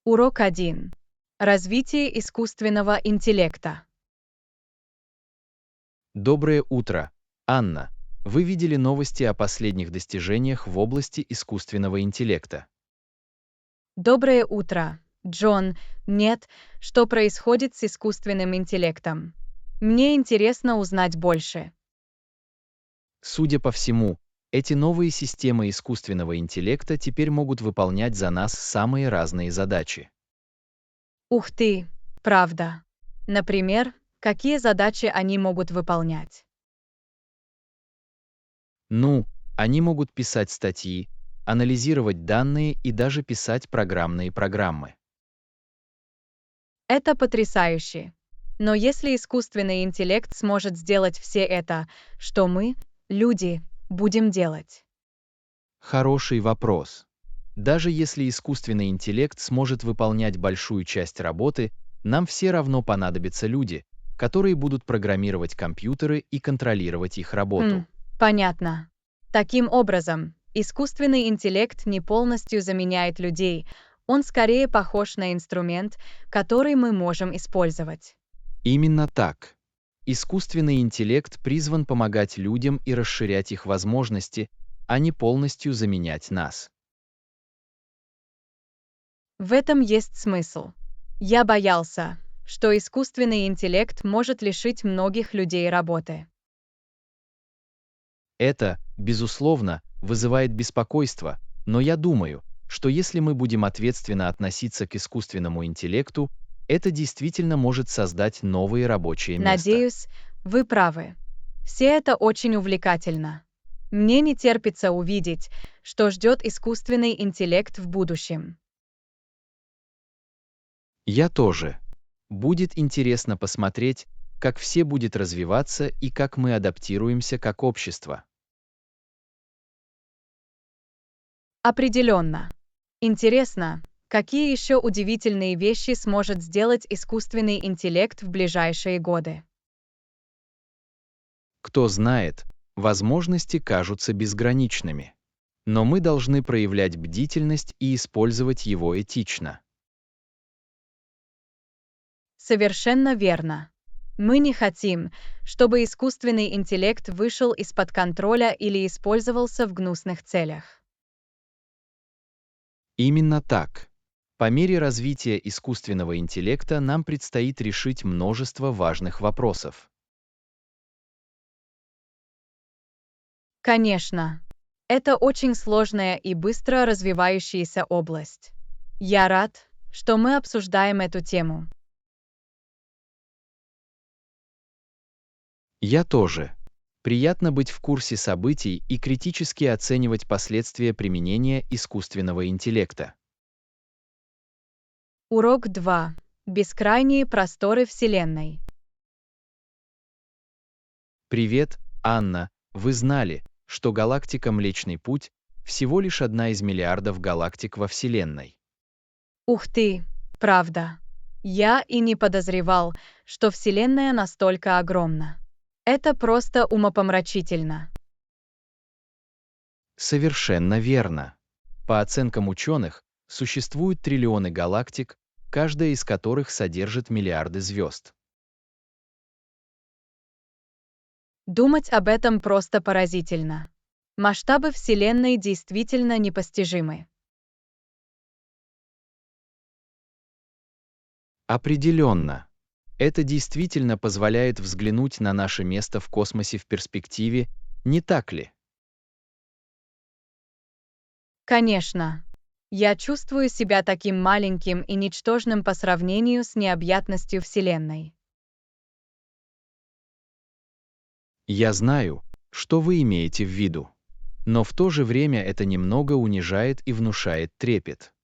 Урок 1. Развитие искусственного интеллекта. Доброе утро, Анна. Вы видели новости о последних достижениях в области искусственного интеллекта? Доброе утро, Джон. Нет, что происходит с искусственным интеллектом? Мне интересно узнать больше. Судя по всему, эти новые системы искусственного интеллекта теперь могут выполнять за нас самые разные задачи. Ух ты, правда. Например, какие задачи они могут выполнять? Ну, они могут писать статьи, анализировать данные и даже писать программные программы. Это потрясающе. Но если искусственный интеллект сможет сделать все это, что мы, люди, будем делать? Хороший вопрос. Даже если искусственный интеллект сможет выполнять большую часть работы, нам все равно понадобятся люди, которые будут программировать компьютеры и контролировать их работу. Понятно. Таким образом, искусственный интеллект не полностью заменяет людей, он скорее похож на инструмент, который мы можем использовать. Именно так. Искусственный интеллект призван помогать людям и расширять их возможности, а не полностью заменять нас. В этом есть смысл. Я боялся, что искусственный интеллект может лишить многих людей работы. Это, безусловно, вызывает беспокойство, но я думаю, что если мы будем ответственно относиться к искусственному интеллекту, это действительно может создать новые рабочие места. Надеюсь, вы правы. Все это очень увлекательно. Мне не терпится увидеть, что ждет искусственный интеллект в будущем. Я тоже. Будет интересно посмотреть, как все будет развиваться и как мы адаптируемся как общество. Определенно. Интересно, какие еще удивительные вещи сможет сделать искусственный интеллект в ближайшие годы? Кто знает, возможности кажутся безграничными. Но мы должны проявлять бдительность и использовать его этично. Совершенно верно. Мы не хотим, чтобы искусственный интеллект вышел из-под контроля или использовался в гнусных целях. Именно так. По мере развития искусственного интеллекта нам предстоит решить множество важных вопросов. Конечно. Это очень сложная и быстро развивающаяся область. Я рад, что мы обсуждаем эту тему. Я тоже. Приятно быть в курсе событий и критически оценивать последствия применения искусственного интеллекта. Урок 2. Бескрайние просторы Вселенной. Привет, Анна. Вы знали, что галактика Млечный Путь всего лишь одна из миллиардов галактик во Вселенной? Ух ты, правда. Я и не подозревал, что Вселенная настолько огромна. Это просто умопомрачительно. Совершенно верно. По оценкам ученых, существуют триллионы галактик, каждая из которых содержит миллиарды звезд. Думать об этом просто поразительно. Масштабы Вселенной действительно непостижимы. Определенно. Это действительно позволяет взглянуть на наше место в космосе в перспективе, не так ли? Конечно. Я чувствую себя таким маленьким и ничтожным по сравнению с необъятностью Вселенной. Я знаю, что вы имеете в виду. Но в то же время это немного унижает и внушает трепет.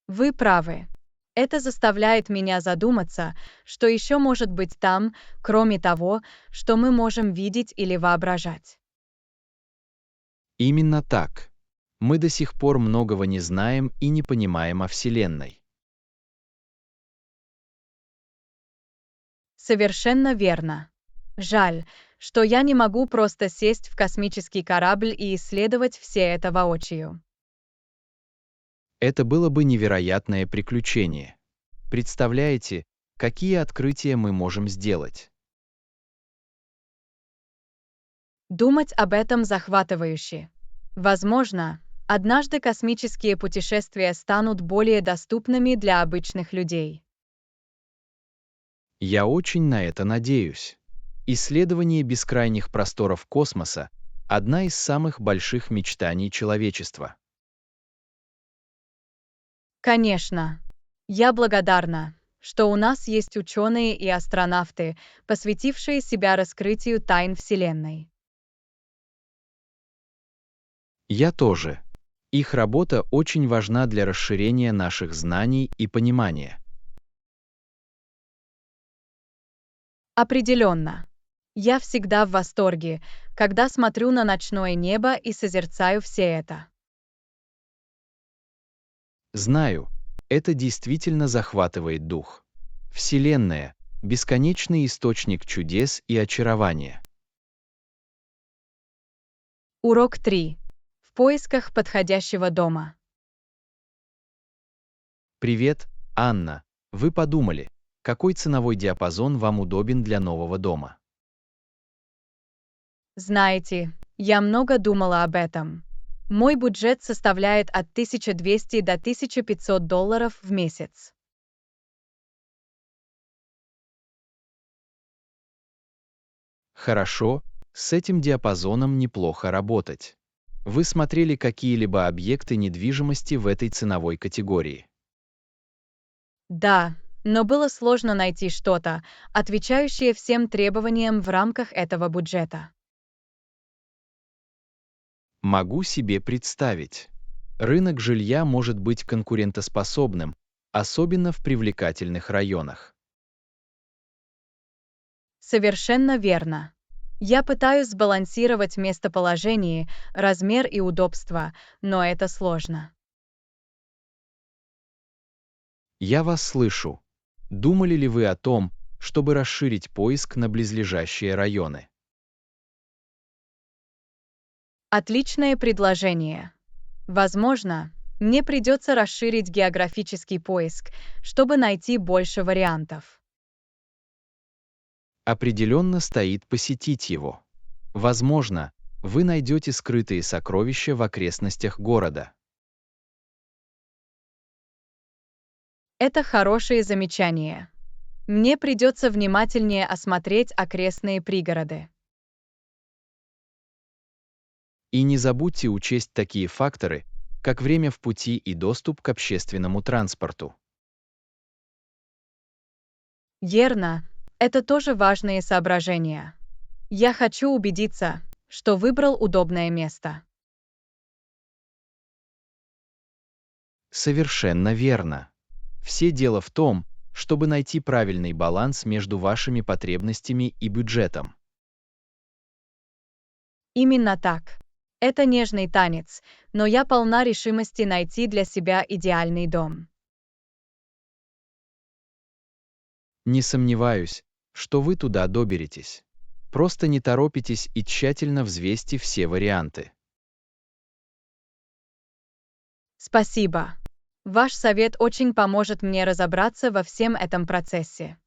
Вы правы. Это заставляет меня задуматься, что еще может быть там, кроме того, что мы можем видеть или воображать. Именно так. Мы до сих пор многого не знаем и не понимаем о Вселенной. Совершенно верно. Жаль, что я не могу просто сесть в космический корабль и исследовать все это воочию. Это было бы невероятное приключение. Представляете, какие открытия мы можем сделать? Думать об этом захватывающе. Возможно, однажды космические путешествия станут более доступными для обычных людей. Я очень на это надеюсь. Исследование бескрайних просторов космоса — одна из самых больших мечтаний человечества. Конечно. Я благодарна, что у нас есть ученые и астронавты, посвятившие себя раскрытию тайн Вселенной. Я тоже. Их работа очень важна для расширения наших знаний и понимания. Определенно. Я всегда в восторге, когда смотрю на ночное небо и созерцаю все это. Знаю, это действительно захватывает дух. Вселенная — бесконечный источник чудес и очарования. Урок 3. В поисках подходящего дома. Привет, Анна. Вы подумали, какой ценовой диапазон вам удобен для нового дома? Знаете, я много думала об этом. Мой бюджет составляет от 1200 до $1500 в месяц. Хорошо, с этим диапазоном неплохо работать. Вы смотрели какие-либо объекты недвижимости в этой ценовой категории? Да, но было сложно найти что-то, отвечающее всем требованиям в рамках этого бюджета. Могу себе представить. Рынок жилья может быть конкурентоспособным, особенно в привлекательных районах. Совершенно верно. Я пытаюсь сбалансировать местоположение, размер и удобство, но это сложно. Я вас слышу. Думали ли вы о том, чтобы расширить поиск на близлежащие районы? Отличное предложение. Возможно, мне придется расширить географический поиск, чтобы найти больше вариантов. Определенно стоит посетить его. Возможно, вы найдете скрытые сокровища в окрестностях города. Это хорошее замечание. Мне придется внимательнее осмотреть окрестные пригороды. И не забудьте учесть такие факторы, как время в пути и доступ к общественному транспорту. Верно, это тоже важные соображения. Я хочу убедиться, что выбрал удобное место. Совершенно верно. Все дело в том, чтобы найти правильный баланс между вашими потребностями и бюджетом. Именно так. Это нежный танец, но я полна решимости найти для себя идеальный дом. Не сомневаюсь, что вы туда доберетесь. Просто не торопитесь и тщательно взвесьте все варианты. Спасибо. Ваш совет очень поможет мне разобраться во всем этом процессе.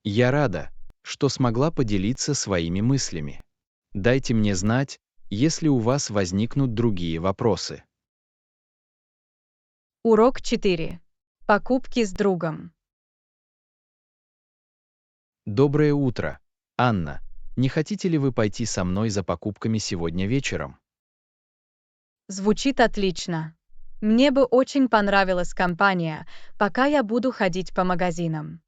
Я рада, что смогла поделиться своими мыслями. Дайте мне знать, если у вас возникнут другие вопросы. Урок 4. Покупки с другом. Доброе утро, Анна. Не хотите ли вы пойти со мной за покупками сегодня вечером? Звучит отлично. Мне бы очень понравилась компания, пока я буду ходить по магазинам.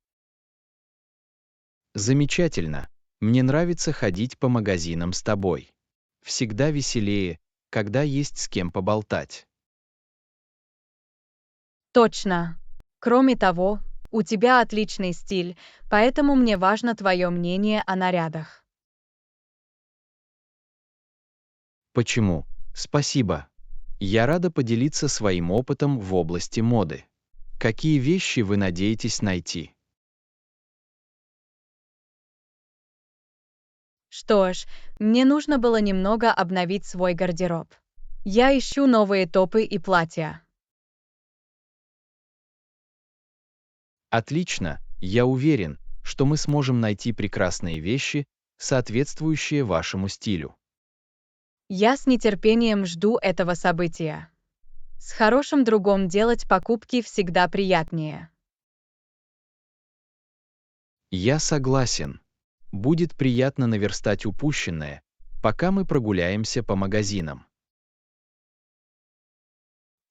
Замечательно. Мне нравится ходить по магазинам с тобой. Всегда веселее, когда есть с кем поболтать. Точно. Кроме того, у тебя отличный стиль, поэтому мне важно твое мнение о нарядах. Почему? Спасибо. Я рада поделиться своим опытом в области моды. Какие вещи вы надеетесь найти? Что ж, мне нужно было немного обновить свой гардероб. Я ищу новые топы и платья. Отлично, я уверен, что мы сможем найти прекрасные вещи, соответствующие вашему стилю. Я с нетерпением жду этого события. С хорошим другом делать покупки всегда приятнее. Я согласен. Будет приятно наверстать упущенное, пока мы прогуляемся по магазинам.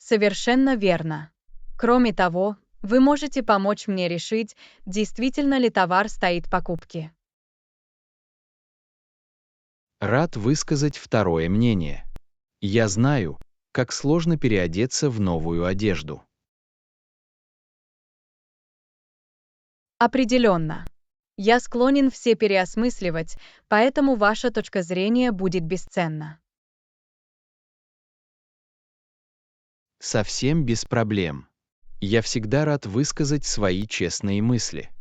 Совершенно верно. Кроме того, вы можете помочь мне решить, действительно ли товар стоит покупки. Рад высказать второе мнение. Я знаю, как сложно переодеться в новую одежду. Определенно. Я склонен все переосмысливать, поэтому ваша точка зрения будет бесценна. Совсем без проблем. Я всегда рад высказать свои честные мысли.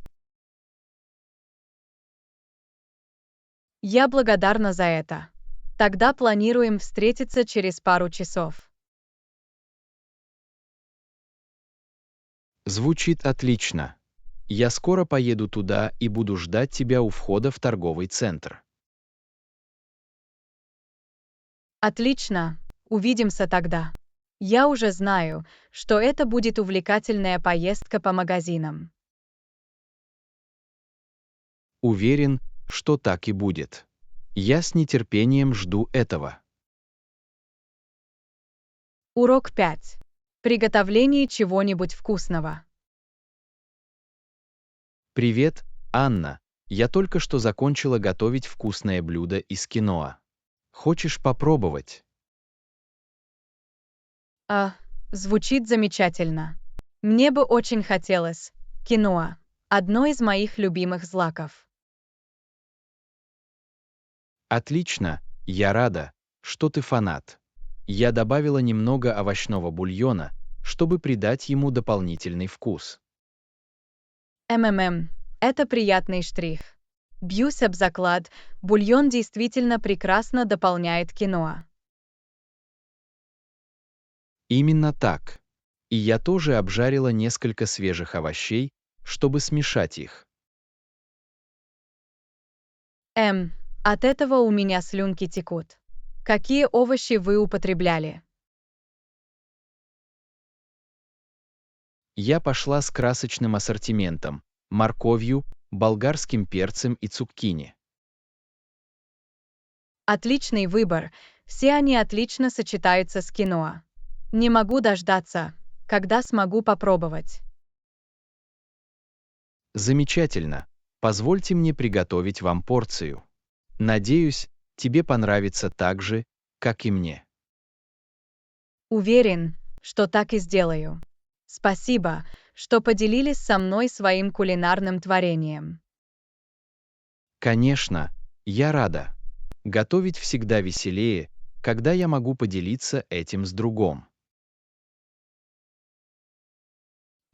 Я благодарна за это. Тогда планируем встретиться через пару часов. Звучит отлично. Я скоро поеду туда и буду ждать тебя у входа в торговый центр. Отлично, увидимся тогда. Я уже знаю, что это будет увлекательная поездка по магазинам. Уверен, что так и будет. Я с нетерпением жду этого. Урок 5. Приготовление чего-нибудь вкусного. Привет, Анна. Я только что закончила готовить вкусное блюдо из киноа. Хочешь попробовать? А, звучит замечательно. Мне бы очень хотелось. Киноа. Одно из моих любимых злаков. Отлично, я рада, что ты фанат. Я добавила немного овощного бульона, чтобы придать ему дополнительный вкус. Это приятный штрих. Бьюсь об заклад, бульон действительно прекрасно дополняет киноа. Именно так. И я тоже обжарила несколько свежих овощей, чтобы смешать их. От этого у меня слюнки текут. Какие овощи вы употребляли? Я пошла с красочным ассортиментом, морковью, болгарским перцем и цукини. Отличный выбор. Все они отлично сочетаются с киноа. Не могу дождаться, когда смогу попробовать. Замечательно. Позвольте мне приготовить вам порцию. Надеюсь, тебе понравится так же, как и мне. Уверен, что так и сделаю. Спасибо, что поделились со мной своим кулинарным творением. Конечно, я рада. Готовить всегда веселее, когда я могу поделиться этим с другом.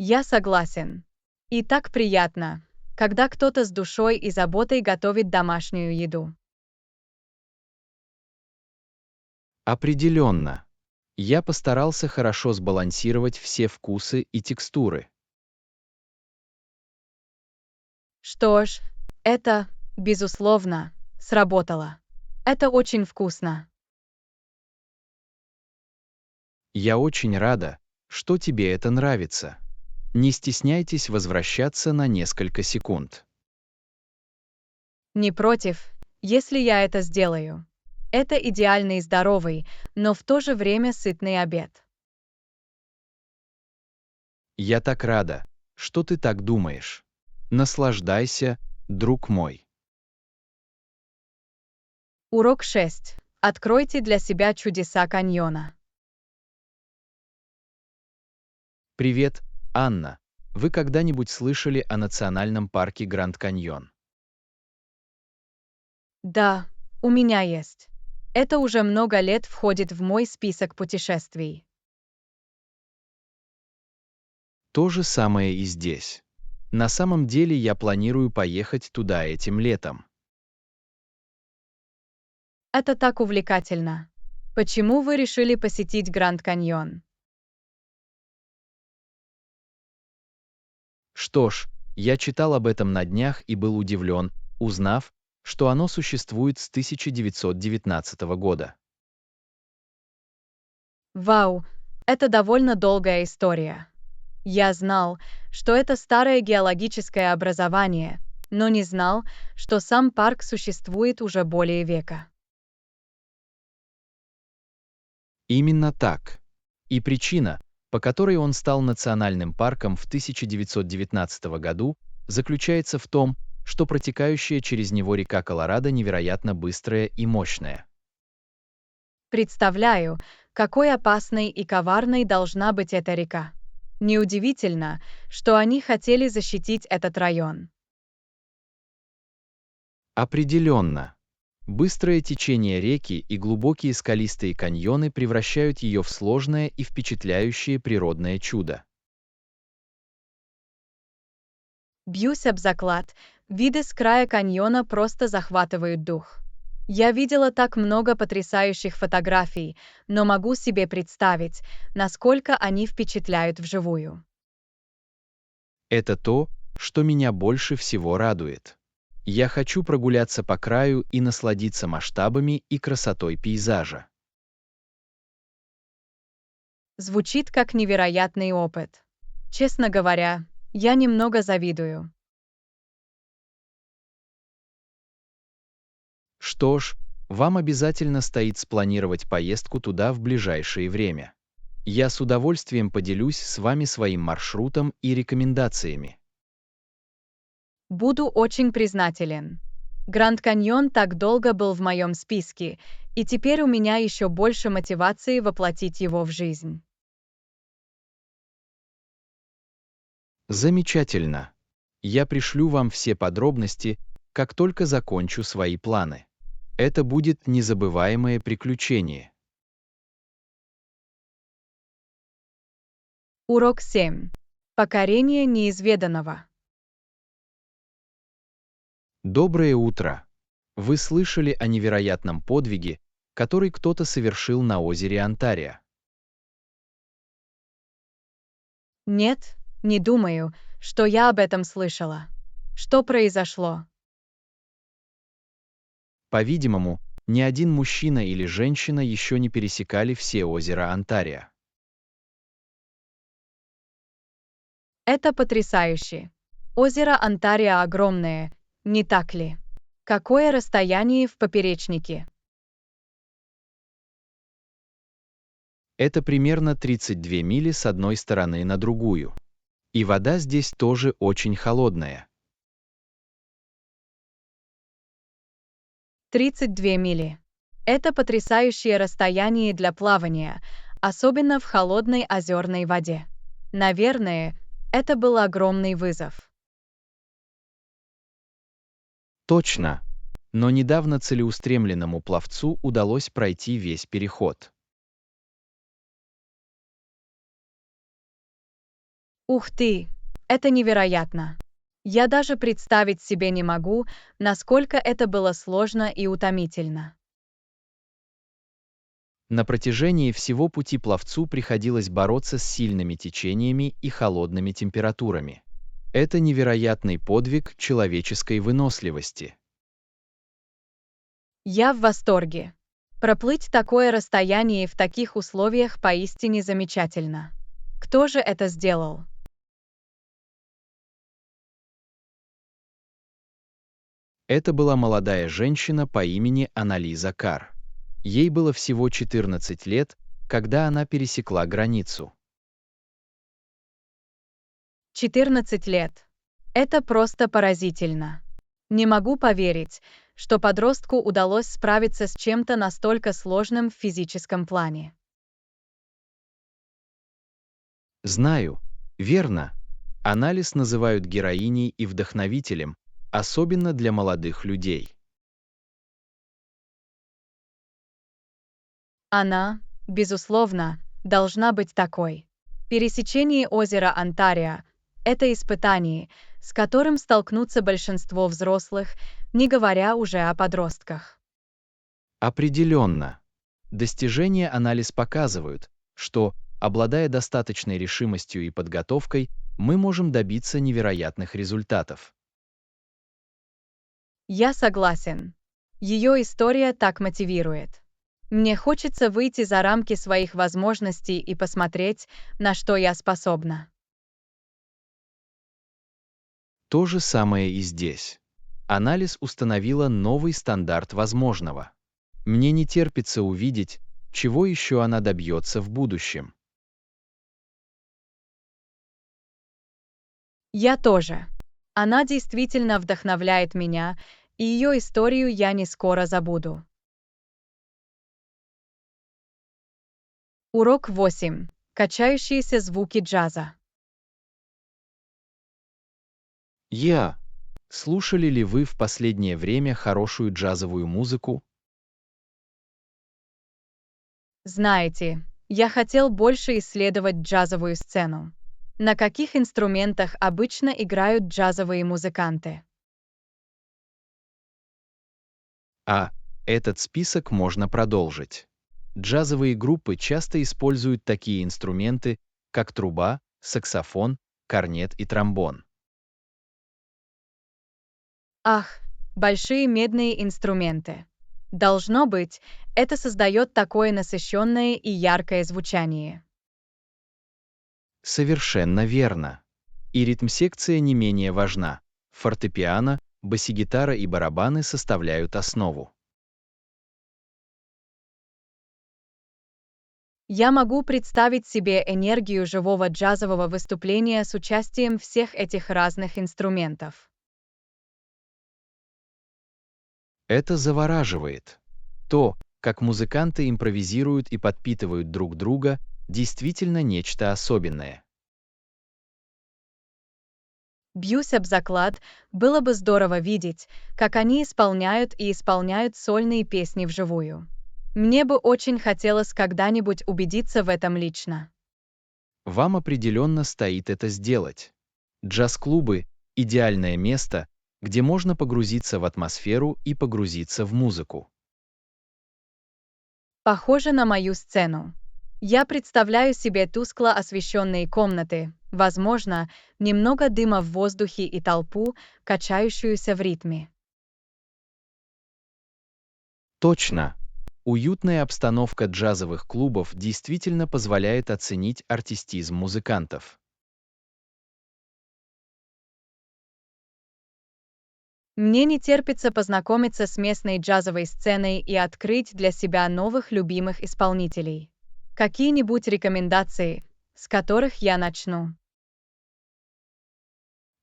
Я согласен. И так приятно, когда кто-то с душой и заботой готовит домашнюю еду. Определенно. Я постарался хорошо сбалансировать все вкусы и текстуры. Что ж, это, безусловно, сработало. Это очень вкусно. Я очень рада, что тебе это нравится. Не стесняйтесь возвращаться на несколько секунд. Не против, если я это сделаю. Это идеальный и здоровый, но в то же время сытный обед. Я так рада, что ты так думаешь. Наслаждайся, друг мой. Урок 6. Откройте для себя чудеса каньона. Привет, Анна. Вы когда-нибудь слышали о национальном парке Гранд Каньон? Да, у меня есть. Это уже много лет входит в мой список путешествий. То же самое и здесь. На самом деле я планирую поехать туда этим летом. Это так увлекательно. Почему вы решили посетить Гранд Каньон? Что ж, я читал об этом на днях и был удивлен, узнав, что оно существует с 1919 года. Вау, это довольно долгая история. Я знал, что это старое геологическое образование, но не знал, что сам парк существует уже более века. Именно так. И причина, по которой он стал национальным парком в 1919 году, заключается в том, что протекающая через него река Колорадо невероятно быстрая и мощная. Представляю, какой опасной и коварной должна быть эта река. Неудивительно, что они хотели защитить этот район. Определенно. Быстрое течение реки и глубокие скалистые каньоны превращают ее в сложное и впечатляющее природное чудо. Бьюсь об заклад, виды с края каньона просто захватывают дух. Я видела так много потрясающих фотографий, но могу себе представить, насколько они впечатляют вживую. Это то, что меня больше всего радует. Я хочу прогуляться по краю и насладиться масштабами и красотой пейзажа. Звучит как невероятный опыт. Честно говоря, я немного завидую. Что ж, вам обязательно стоит спланировать поездку туда в ближайшее время. Я с удовольствием поделюсь с вами своим маршрутом и рекомендациями. Буду очень признателен. Гранд Каньон так долго был в моем списке, и теперь у меня еще больше мотивации воплотить его в жизнь. Замечательно. Я пришлю вам все подробности, как только закончу свои планы. Это будет незабываемое приключение. Урок 7. Покорение неизведанного. Доброе утро. Вы слышали о невероятном подвиге, который кто-то совершил на озере Онтарио? Нет, не думаю, что я об этом слышала. Что произошло? По-видимому, ни один мужчина или женщина еще не пересекали все озера Онтарио. Это потрясающе. Озеро Онтарио огромное, не так ли? Какое расстояние в поперечнике? Это примерно 32 мили с одной стороны на другую. И вода здесь тоже очень холодная. 32 мили. Это потрясающее расстояние для плавания, особенно в холодной озерной воде. Наверное, это был огромный вызов. Точно. Но недавно целеустремленному пловцу удалось пройти весь переход. Ух ты! Это невероятно! Я даже представить себе не могу, насколько это было сложно и утомительно. На протяжении всего пути пловцу приходилось бороться с сильными течениями и холодными температурами. Это невероятный подвиг человеческой выносливости. Я в восторге. Проплыть такое расстояние в таких условиях поистине замечательно. Кто же это сделал? Это была молодая женщина по имени Анализа Кар. Ей было всего 14 лет, когда она пересекла границу. 14 лет. Это просто поразительно. Не могу поверить, что подростку удалось справиться с чем-то настолько сложным в физическом плане. Знаю, верно. Анализ называют героиней и вдохновителем, особенно для молодых людей. Она, безусловно, должна быть такой. Пересечение озера Онтарио — это испытание, с которым столкнутся большинство взрослых, не говоря уже о подростках. Определенно. Достижения анализ показывают, что, обладая достаточной решимостью и подготовкой, мы можем добиться невероятных результатов. Я согласен. Ее история так мотивирует. Мне хочется выйти за рамки своих возможностей и посмотреть, на что я способна. То же самое и здесь. Анализ установила новый стандарт возможного. Мне не терпится увидеть, чего еще она добьется в будущем. Я тоже. Она действительно вдохновляет меня, и ее историю я не скоро забуду. Урок 8. Качающиеся звуки джаза. Слушали ли вы в последнее время хорошую джазовую музыку? Знаете, я хотел больше исследовать джазовую сцену. На каких инструментах обычно играют джазовые музыканты? А этот список можно продолжить. Джазовые группы часто используют такие инструменты, как труба, саксофон, корнет и тромбон. Ах, большие медные инструменты. Должно быть, это создает такое насыщенное и яркое звучание. Совершенно верно. И ритм-секция не менее важна. Фортепиано, басигитара и барабаны составляют основу. Я могу представить себе энергию живого джазового выступления с участием всех этих разных инструментов. Это завораживает. То, как музыканты импровизируют и подпитывают друг друга, действительно нечто особенное. Бьюсь об заклад, было бы здорово видеть, как они исполняют сольные песни вживую. Мне бы очень хотелось когда-нибудь убедиться в этом лично. Вам определенно стоит это сделать. Джаз-клубы — идеальное место, где можно погрузиться в атмосферу и погрузиться в музыку. Похоже на мою сцену. Я представляю себе тускло освещенные комнаты, возможно, немного дыма в воздухе и толпу, качающуюся в ритме. Точно. Уютная обстановка джазовых клубов действительно позволяет оценить артистизм музыкантов. Мне не терпится познакомиться с местной джазовой сценой и открыть для себя новых любимых исполнителей. Какие-нибудь рекомендации, с которых я начну?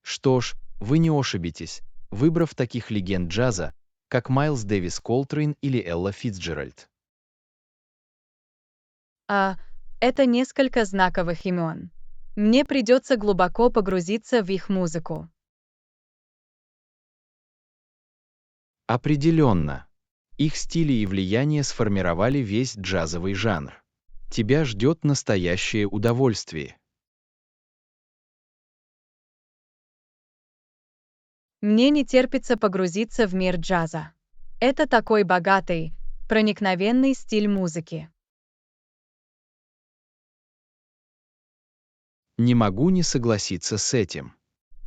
Что ж, вы не ошибитесь, выбрав таких легенд джаза, как Майлз Дэвис Колтрейн или Элла Фицджеральд. А, это несколько знаковых имен. Мне придется глубоко погрузиться в их музыку. Определенно. Их стили и влияние сформировали весь джазовый жанр. Тебя ждет настоящее удовольствие. Мне не терпится погрузиться в мир джаза. Это такой богатый, проникновенный стиль музыки. Не могу не согласиться с этим.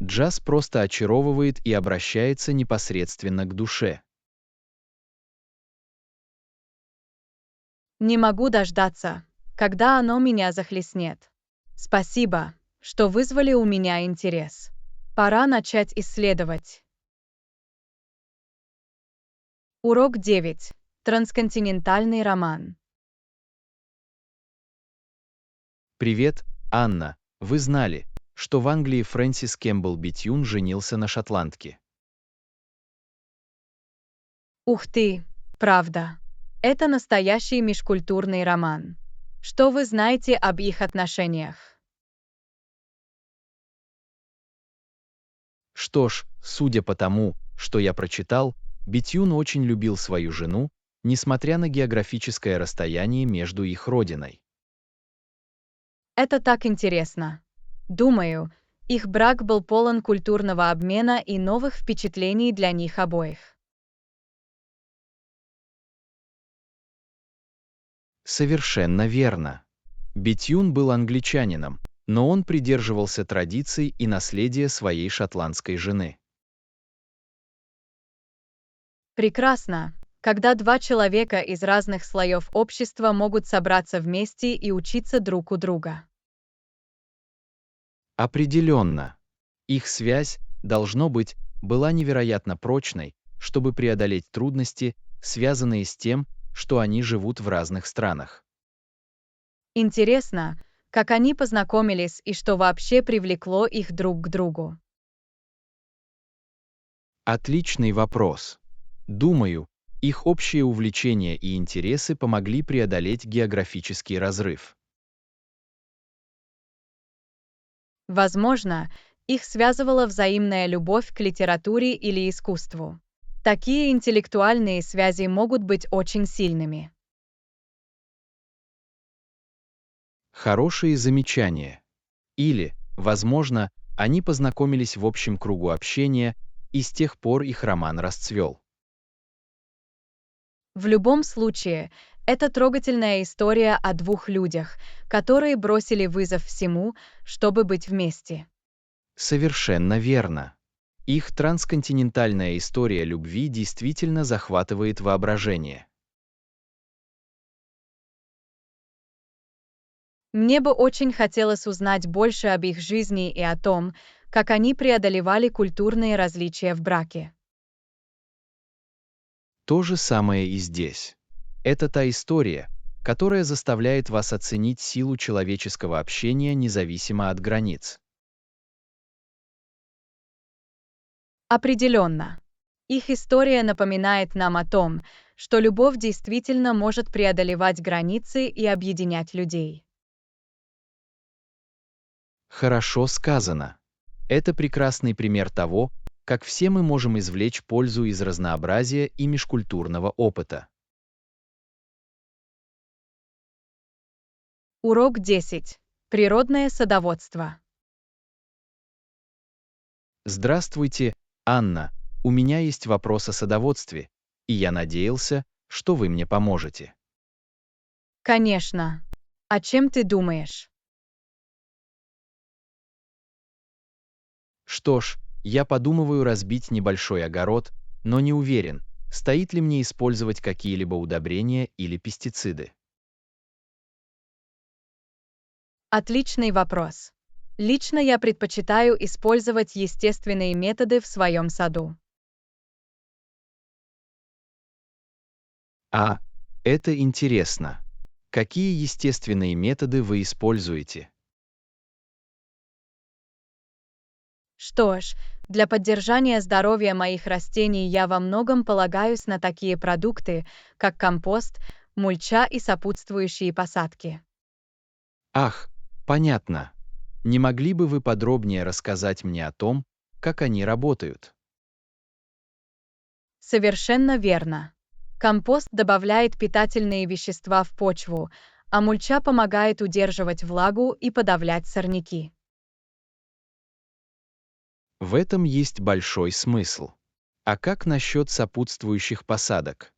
Джаз просто очаровывает и обращается непосредственно к душе. Не могу дождаться, когда оно меня захлестнет. Спасибо, что вызвали у меня интерес. Пора начать исследовать. Урок 9. Трансконтинентальный роман. Привет, Анна. Вы знали, что в Англии Фрэнсис Кэмпбелл Бетьюн женился на шотландке? Ух ты, правда. Это настоящий межкультурный роман. Что вы знаете об их отношениях? Что ж, судя по тому, что я прочитал, Бетьюн очень любил свою жену, несмотря на географическое расстояние между их родиной. Это так интересно. Думаю, их брак был полон культурного обмена и новых впечатлений для них обоих. Совершенно верно. Бетюн был англичанином, но он придерживался традиций и наследия своей шотландской жены. Прекрасно. Когда два человека из разных слоев общества могут собраться вместе и учиться друг у друга. Определенно. Их связь, должно быть, была невероятно прочной, чтобы преодолеть трудности, связанные с тем, что они живут в разных странах. Интересно, как они познакомились и что вообще привлекло их друг к другу. Отличный вопрос. Думаю, их общие увлечения и интересы помогли преодолеть географический разрыв. Возможно, их связывала взаимная любовь к литературе или искусству. Такие интеллектуальные связи могут быть очень сильными. Хорошие замечания. Или, возможно, они познакомились в общем кругу общения, и с тех пор их роман расцвел. В любом случае, это трогательная история о двух людях, которые бросили вызов всему, чтобы быть вместе. Совершенно верно. Их трансконтинентальная история любви действительно захватывает воображение. Мне бы очень хотелось узнать больше об их жизни и о том, как они преодолевали культурные различия в браке. То же самое и здесь. Это та история, которая заставляет вас оценить силу человеческого общения независимо от границ. Определенно. Их история напоминает нам о том, что любовь действительно может преодолевать границы и объединять людей. Хорошо сказано. Это прекрасный пример того, как все мы можем извлечь пользу из разнообразия и межкультурного опыта. Урок 10. Природное садоводство. Здравствуйте, Анна. У меня есть вопрос о садоводстве, и я надеялся, что вы мне поможете. Конечно. О чем ты думаешь? Что ж, я подумываю разбить небольшой огород, но не уверен, стоит ли мне использовать какие-либо удобрения или пестициды. Отличный вопрос. Лично я предпочитаю использовать естественные методы в своем саду. А, это интересно. Какие естественные методы вы используете? Что ж, для поддержания здоровья моих растений я во многом полагаюсь на такие продукты, как компост, мульча и сопутствующие посадки. Ах, понятно. Не могли бы вы подробнее рассказать мне о том, как они работают? Совершенно верно. Компост добавляет питательные вещества в почву, а мульча помогает удерживать влагу и подавлять сорняки. В этом есть большой смысл. А как насчет сопутствующих посадок?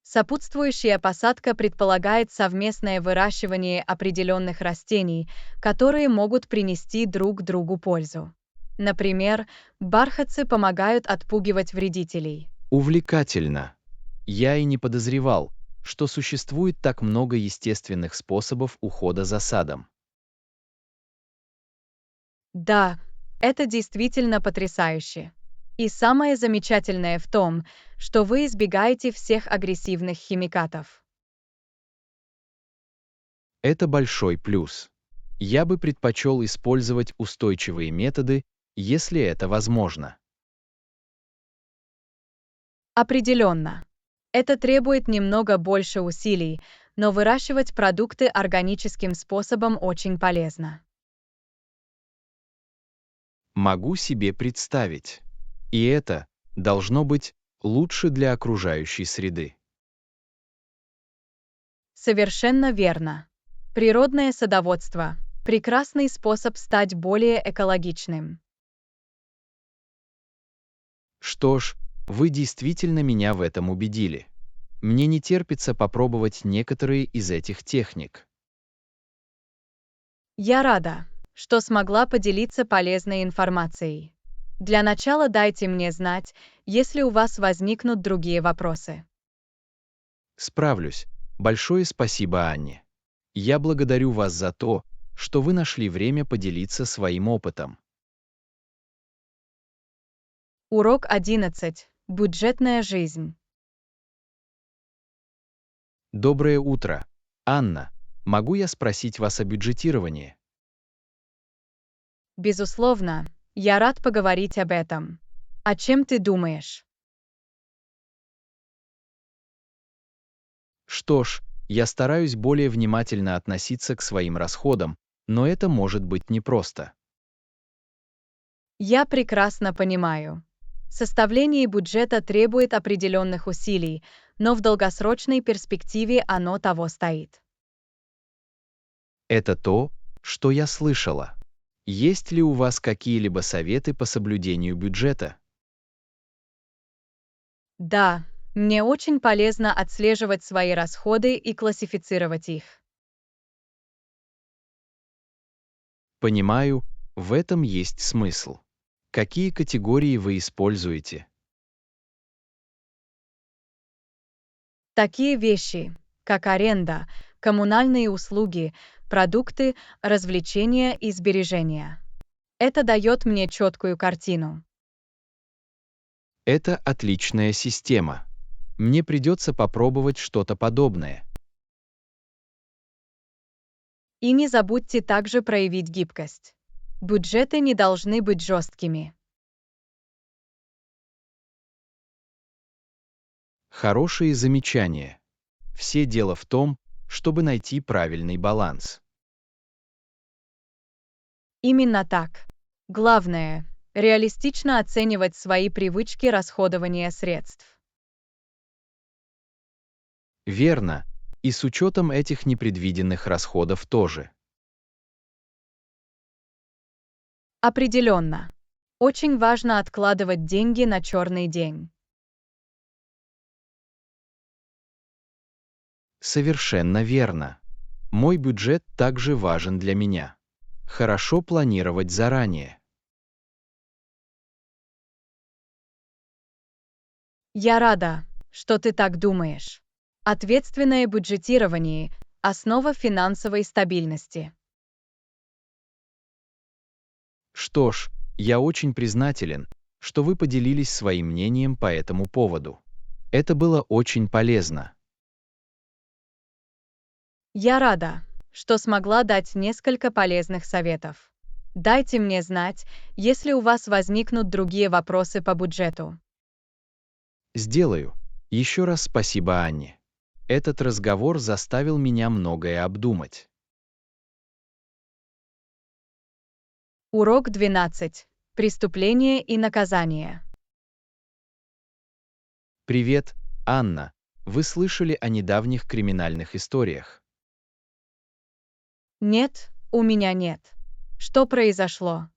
Сопутствующая посадка предполагает совместное выращивание определенных растений, которые могут принести друг другу пользу. Например, бархатцы помогают отпугивать вредителей. Увлекательно. Я и не подозревал, что существует так много естественных способов ухода за садом. Да, это действительно потрясающе. И самое замечательное в том, что вы избегаете всех агрессивных химикатов. Это большой плюс. Я бы предпочел использовать устойчивые методы, если это возможно. Определенно. Это требует немного больше усилий, но выращивать продукты органическим способом очень полезно. Могу себе представить. И это, должно быть, лучше для окружающей среды. Совершенно верно. Природное садоводство– прекрасный способ стать более экологичным. Что ж, вы действительно меня в этом убедили. Мне не терпится попробовать некоторые из этих техник. Я рада, что смогла поделиться полезной информацией. Для начала дайте мне знать, если у вас возникнут другие вопросы. Справлюсь. Большое спасибо, Анне. Я благодарю вас за то, что вы нашли время поделиться своим опытом. Урок 11. Бюджетная жизнь. Доброе утро. Анна, могу я спросить вас о бюджетировании? Безусловно, я рад поговорить об этом. О чем ты думаешь? Что ж, я стараюсь более внимательно относиться к своим расходам, но это может быть непросто. Я прекрасно понимаю. Составление бюджета требует определенных усилий, но в долгосрочной перспективе оно того стоит. Это то, что я слышала. Есть ли у вас какие-либо советы по соблюдению бюджета? Да, мне очень полезно отслеживать свои расходы и классифицировать их. Понимаю, в этом есть смысл. Какие категории вы используете? Такие вещи, как аренда, коммунальные услуги, продукты, развлечения и сбережения. Это дает мне четкую картину. Это отличная система. Мне придется попробовать что-то подобное. И не забудьте также проявить гибкость. Бюджеты не должны быть жесткими. Хорошие замечания. Все дело в том, чтобы найти правильный баланс. Именно так. Главное — реалистично оценивать свои привычки расходования средств. Верно. И с учетом этих непредвиденных расходов тоже. Определенно. Очень важно откладывать деньги на черный день. Совершенно верно. Мой бюджет также важен для меня. Хорошо планировать заранее. Я рада, что ты так думаешь. Ответственное бюджетирование — основа финансовой стабильности. Что ж, я очень признателен, что вы поделились своим мнением по этому поводу. Это было очень полезно. Я рада, что смогла дать несколько полезных советов. Дайте мне знать, если у вас возникнут другие вопросы по бюджету. Сделаю. Еще раз спасибо Анне. Этот разговор заставил меня многое обдумать. Урок 12. Преступление и наказание. Привет, Анна. Вы слышали о недавних криминальных историях? Нет, у меня нет. Что произошло?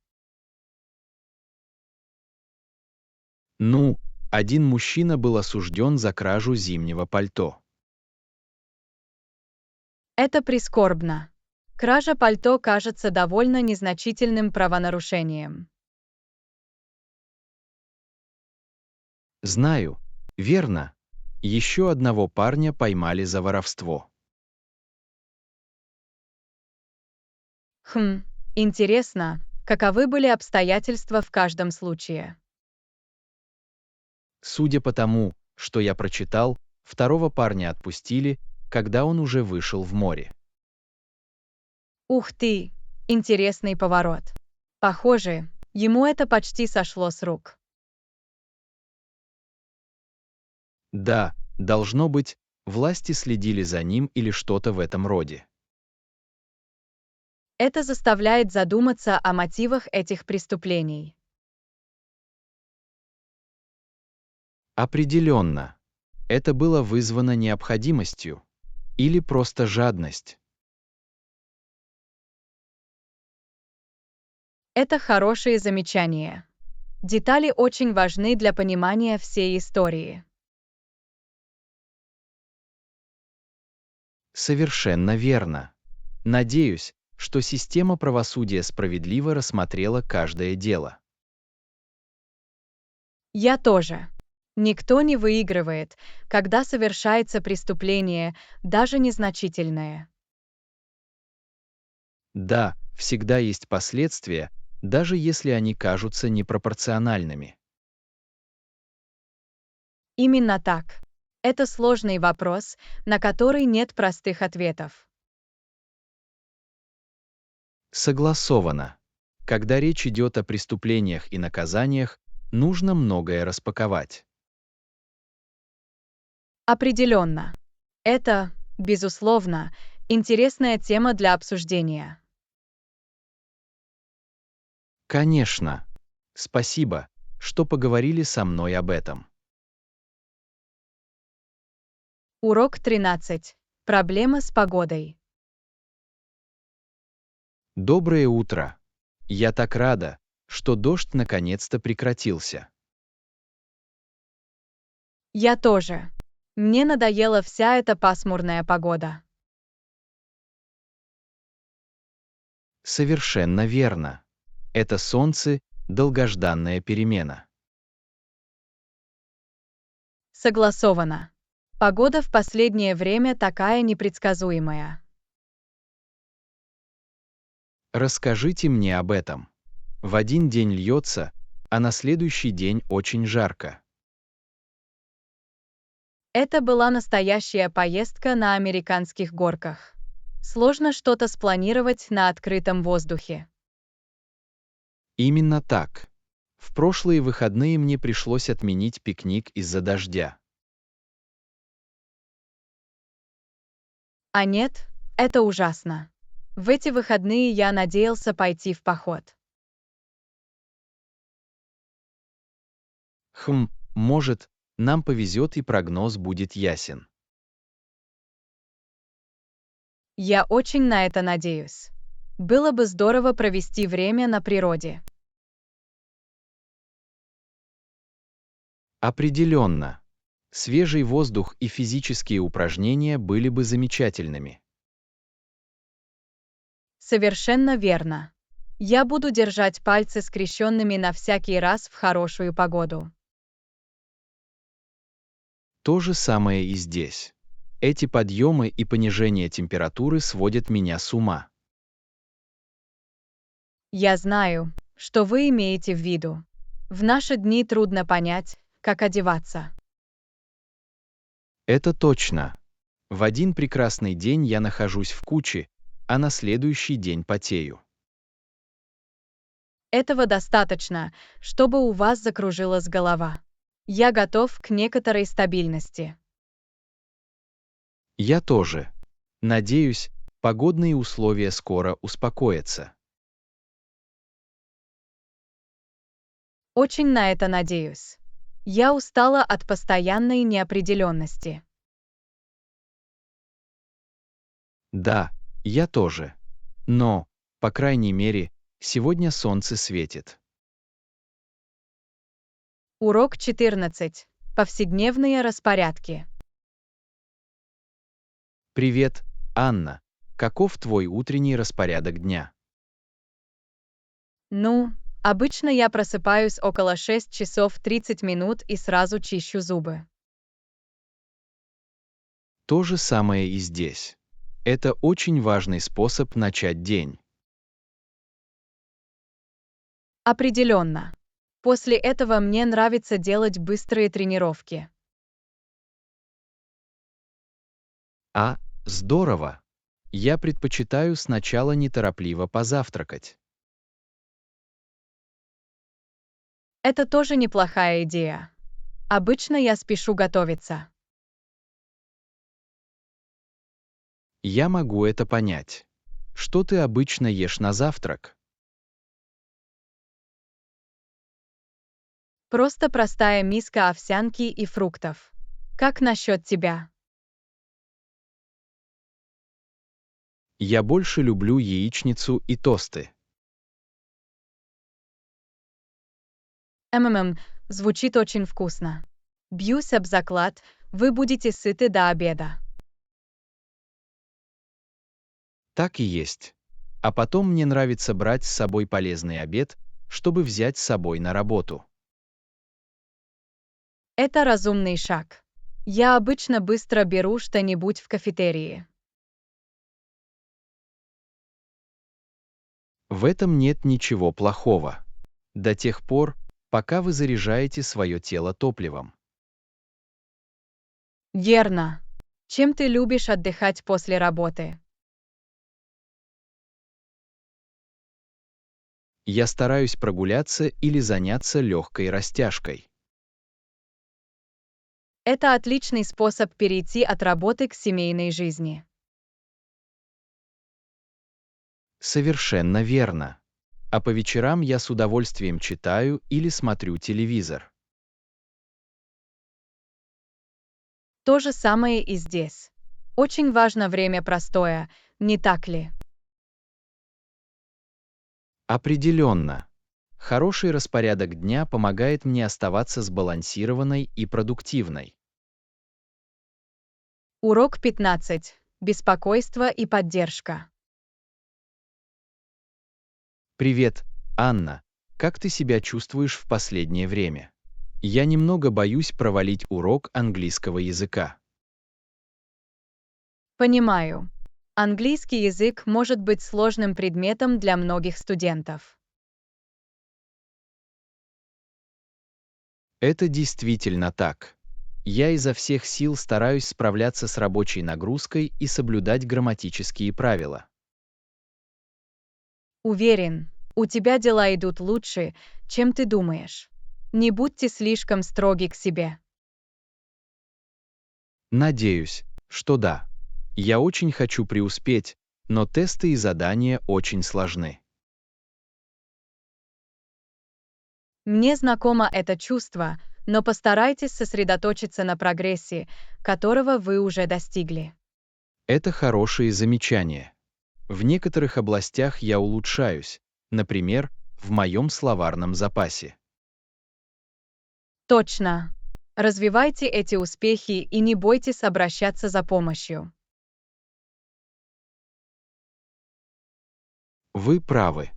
Ну, один мужчина был осужден за кражу зимнего пальто. Это прискорбно. Кража пальто кажется довольно незначительным правонарушением. Знаю, верно. Еще одного парня поймали за воровство. Интересно, каковы были обстоятельства в каждом случае? Судя по тому, что я прочитал, второго парня отпустили, когда он уже вышел в море. Ух ты, интересный поворот. Похоже, ему это почти сошло с рук. Да, должно быть, власти следили за ним или что-то в этом роде. Это заставляет задуматься о мотивах этих преступлений. Определенно. Это было вызвано необходимостью или просто жадность. Это хорошие замечания. Детали очень важны для понимания всей истории. Совершенно верно. Надеюсь, что система правосудия справедливо рассмотрела каждое дело. Я тоже. Никто не выигрывает, когда совершается преступление, даже незначительное. Да, всегда есть последствия, даже если они кажутся непропорциональными. Именно так. Это сложный вопрос, на который нет простых ответов. Согласовано. Когда речь идет о преступлениях и наказаниях, нужно многое распаковать. Определенно. Это, безусловно, интересная тема для обсуждения. Конечно. Спасибо, что поговорили со мной об этом. Урок 13. Проблема с погодой. Доброе утро. Я так рада, что дождь наконец-то прекратился. Я тоже. Мне надоела вся эта пасмурная погода. Совершенно верно. Это солнце — долгожданная перемена. Согласовано. Погода в последнее время такая непредсказуемая. Расскажите мне об этом. В один день льется, а на следующий день очень жарко. Это была настоящая поездка на американских горках. Сложно что-то спланировать на открытом воздухе. Именно так. В прошлые выходные мне пришлось отменить пикник из-за дождя. А нет, это ужасно. В эти выходные я надеялся пойти в поход. Может, нам повезет и прогноз будет ясен. Я очень на это надеюсь. Было бы здорово провести время на природе. Определенно. Свежий воздух и физические упражнения были бы замечательными. Совершенно верно. Я буду держать пальцы скрещенными на всякий раз в хорошую погоду. То же самое и здесь. Эти подъемы и понижение температуры сводят меня с ума. Я знаю, что вы имеете в виду. В наши дни трудно понять, как одеваться. Это точно. В один прекрасный день я нахожусь в куче, а на следующий день потею. Этого достаточно, чтобы у вас закружилась голова. Я готов к некоторой стабильности. Я тоже. Надеюсь, погодные условия скоро успокоятся. Очень на это надеюсь. Я устала от постоянной неопределенности. Да, я тоже. Но, по крайней мере, сегодня солнце светит. Урок 14. Повседневные распорядки. Привет, Анна. Каков твой утренний распорядок дня? Ну, обычно я просыпаюсь около 6 часов 30 минут и сразу чищу зубы. То же самое и здесь. Это очень важный способ начать день. Определенно. После этого мне нравится делать быстрые тренировки. Здорово. Я предпочитаю сначала неторопливо позавтракать. Это тоже неплохая идея. Обычно я спешу готовиться. Я могу это понять. Что ты обычно ешь на завтрак? Просто простая миска овсянки и фруктов. Как насчет тебя? Я больше люблю яичницу и тосты. Звучит очень вкусно. Бьюсь об заклад, вы будете сыты до обеда. Так и есть. А потом мне нравится брать с собой полезный обед, чтобы взять с собой на работу. Это разумный шаг. Я обычно быстро беру что-нибудь в кафетерии. В этом нет ничего плохого. До тех пор, пока вы заряжаете свое тело топливом. Верно. Чем ты любишь отдыхать после работы? Я стараюсь прогуляться или заняться легкой растяжкой. Это отличный способ перейти от работы к семейной жизни. Совершенно верно. А по вечерам я с удовольствием читаю или смотрю телевизор. То же самое и здесь. Очень важно время простоя, не так ли? Определенно. Хороший распорядок дня помогает мне оставаться сбалансированной и продуктивной. Урок 15. Беспокойство и поддержка. Привет, Анна. Как ты себя чувствуешь в последнее время? Я немного боюсь провалить урок английского языка. Понимаю. Английский язык может быть сложным предметом для многих студентов. Это действительно так. Я изо всех сил стараюсь справляться с рабочей нагрузкой и соблюдать грамматические правила. Уверен, у тебя дела идут лучше, чем ты думаешь. Не будьте слишком строги к себе. Надеюсь, что да. Я очень хочу преуспеть, но тесты и задания очень сложны. Мне знакомо это чувство, но постарайтесь сосредоточиться на прогрессе, которого вы уже достигли. Это хорошие замечания. В некоторых областях я улучшаюсь, например, в моем словарном запасе. Точно. Развивайте эти успехи и не бойтесь обращаться за помощью. Вы правы.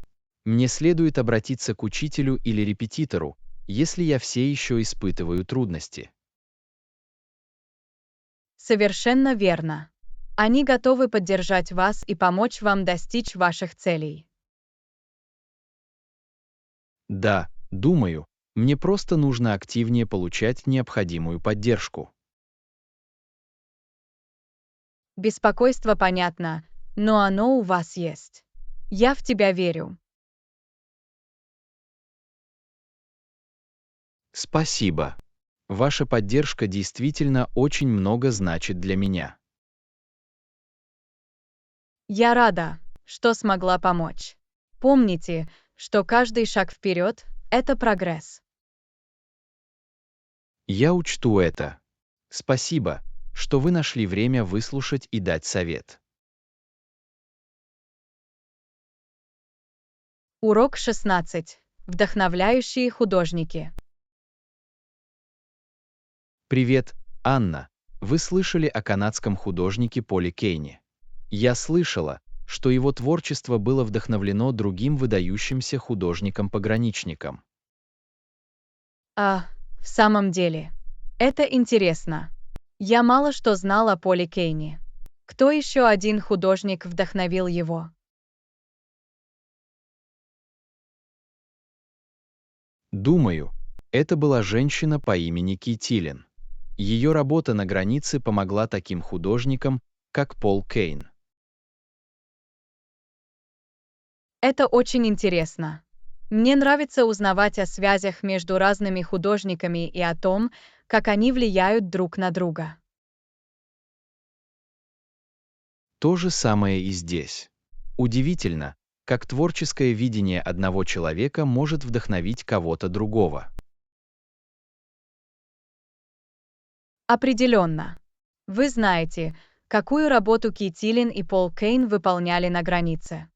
Мне следует обратиться к учителю или репетитору, если я все еще испытываю трудности. Совершенно верно. Они готовы поддержать вас и помочь вам достичь ваших целей. Да, думаю, мне просто нужно активнее получать необходимую поддержку. Беспокойство понятно, но оно у вас есть. Я в тебя верю. Спасибо. Ваша поддержка действительно очень много значит для меня. Я рада, что смогла помочь. Помните, что каждый шаг вперед — это прогресс. Я учту это. Спасибо, что вы нашли время выслушать и дать совет. Урок 16. Вдохновляющие художники. Привет, Анна. Вы слышали о канадском художнике Поле Кейне? Я слышала, что его творчество было вдохновлено другим выдающимся художником-пограничником. А, в самом деле. Это интересно. Я мало что знал о Поле Кейне. Кто еще один художник вдохновил его? Думаю, это была женщина по имени Китилин. Ее работа на границе помогла таким художникам, как Пол Кейн. Это очень интересно. Мне нравится узнавать о связях между разными художниками и о том, как они влияют друг на друга. То же самое и здесь. Удивительно, как творческое видение одного человека может вдохновить кого-то другого. Определенно. Вы знаете, какую работу Китилин и Пол Кейн выполняли на границе.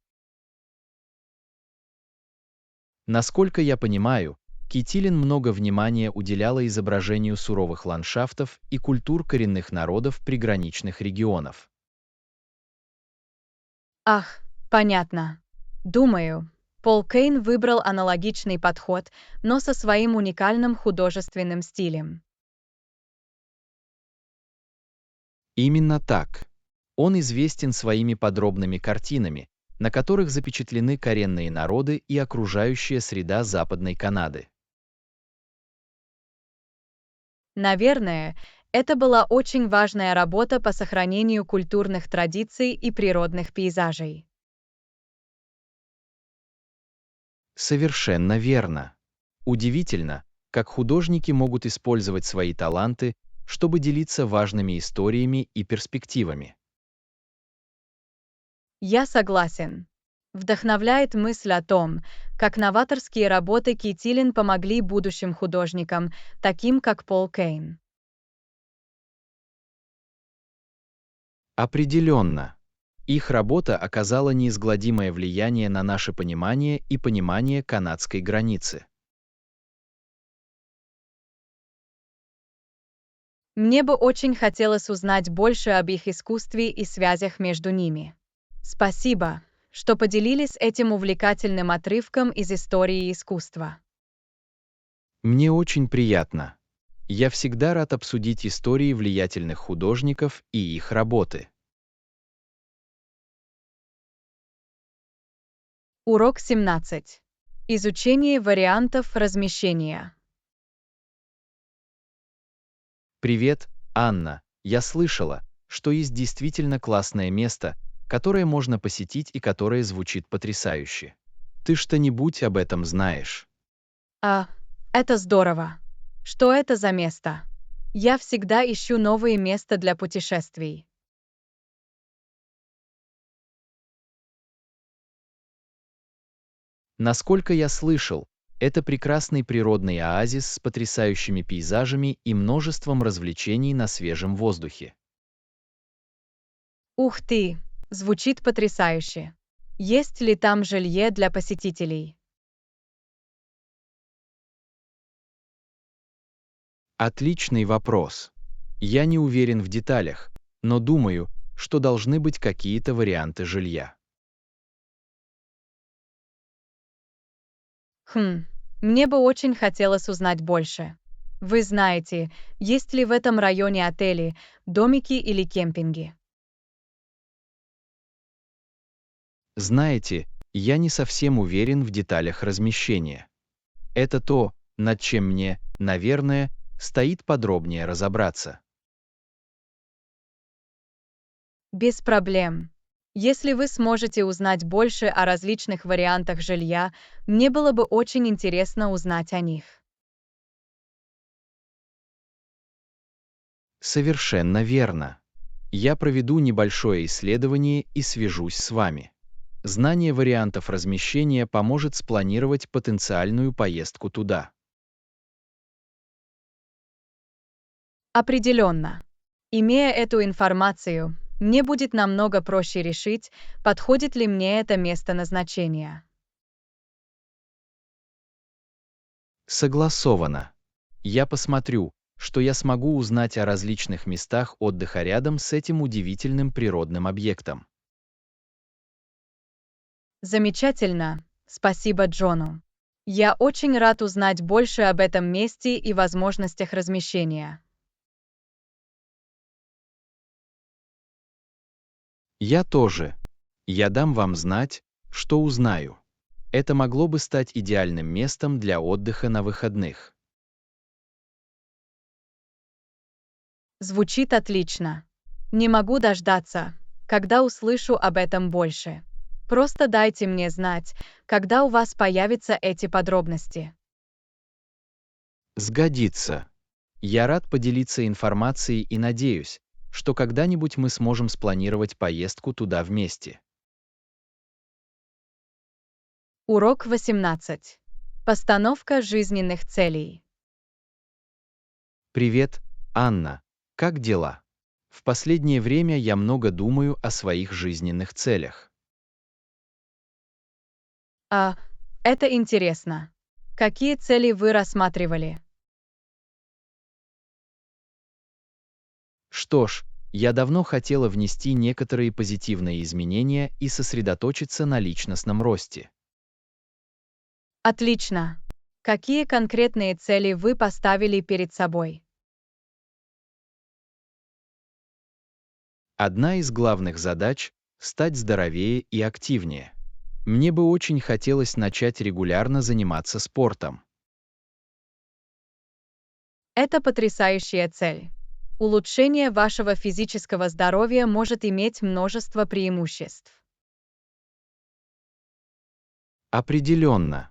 Насколько я понимаю, Китилин много внимания уделяла изображению суровых ландшафтов и культур коренных народов приграничных регионов. Ах, понятно. Думаю, Пол Кейн выбрал аналогичный подход, но со своим уникальным художественным стилем. Именно так. Он известен своими подробными картинами, на которых запечатлены коренные народы и окружающая среда Западной Канады. Наверное, это была очень важная работа по сохранению культурных традиций и природных пейзажей. Совершенно верно. Удивительно, как художники могут использовать свои таланты, чтобы делиться важными историями и перспективами. Я согласен. Вдохновляет мысль о том, как новаторские работы Китилин помогли будущим художникам, таким как Пол Кейн. Определенно. Их работа оказала неизгладимое влияние на наше понимание и понимание канадской границы. Мне бы очень хотелось узнать больше об их искусстве и связях между ними. Спасибо, что поделились этим увлекательным отрывком из истории искусства. Мне очень приятно. Я всегда рад обсудить истории влиятельных художников и их работы. Урок 17. Изучение вариантов размещения. Привет, Анна. Я слышала, что есть действительно классное место, которое можно посетить и которое звучит потрясающе. Ты что-нибудь об этом знаешь? А, это здорово. Что это за место? Я всегда ищу новые места для путешествий. Насколько я слышал, это прекрасный природный оазис с потрясающими пейзажами и множеством развлечений на свежем воздухе. Ух ты, звучит потрясающе. Есть ли там жилье для посетителей? Отличный вопрос. Я не уверен в деталях, но думаю, что должны быть какие-то варианты жилья. Мне бы очень хотелось узнать больше. Вы знаете, есть ли в этом районе отели, домики или кемпинги? Знаете, я не совсем уверен в деталях размещения. Это то, над чем мне, наверное, стоит подробнее разобраться. Без проблем. Если вы сможете узнать больше о различных вариантах жилья, мне было бы очень интересно узнать о них. Совершенно верно. Я проведу небольшое исследование и свяжусь с вами. Знание вариантов размещения поможет спланировать потенциальную поездку туда. Определенно. Имея эту информацию, мне будет намного проще решить, подходит ли мне это место назначения. Согласовано. Я посмотрю, что я смогу узнать о различных местах отдыха рядом с этим удивительным природным объектом. Замечательно. Спасибо Джону. Я очень рад узнать больше об этом месте и возможностях размещения. Я тоже. Я дам вам знать, что узнаю. Это могло бы стать идеальным местом для отдыха на выходных. Звучит отлично. Не могу дождаться, когда услышу об этом больше. Просто дайте мне знать, когда у вас появятся эти подробности. Сгодится. Я рад поделиться информацией и надеюсь, что когда-нибудь мы сможем спланировать поездку туда вместе. Урок 18. Постановка жизненных целей. Привет, Анна. Как дела? В последнее время я много думаю о своих жизненных целях. А, это интересно. Какие цели вы рассматривали? Что ж, Я давно хотела внести некоторые позитивные изменения и сосредоточиться на личностном росте. Отлично. Какие конкретные цели вы поставили перед собой? Одна из главных задач — стать здоровее и активнее. Мне бы очень хотелось начать регулярно заниматься спортом. Это потрясающая цель. Улучшение вашего физического здоровья может иметь множество преимуществ. Определенно.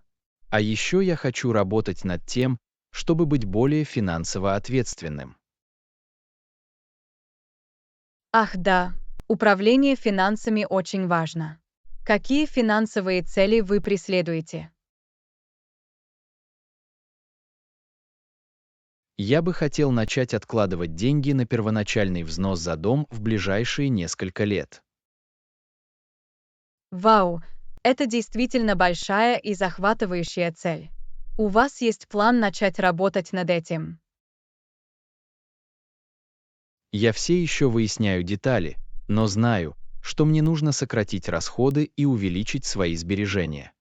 А еще я хочу работать над тем, чтобы быть более финансово ответственным. Ах да, управление финансами очень важно. Какие финансовые цели вы преследуете? Я бы хотел начать откладывать деньги на первоначальный взнос за дом в ближайшие несколько лет. Вау, это действительно большая и захватывающая цель. У вас есть план начать работать над этим? Я все еще выясняю детали, но знаю, что мне нужно сократить расходы и увеличить свои сбережения.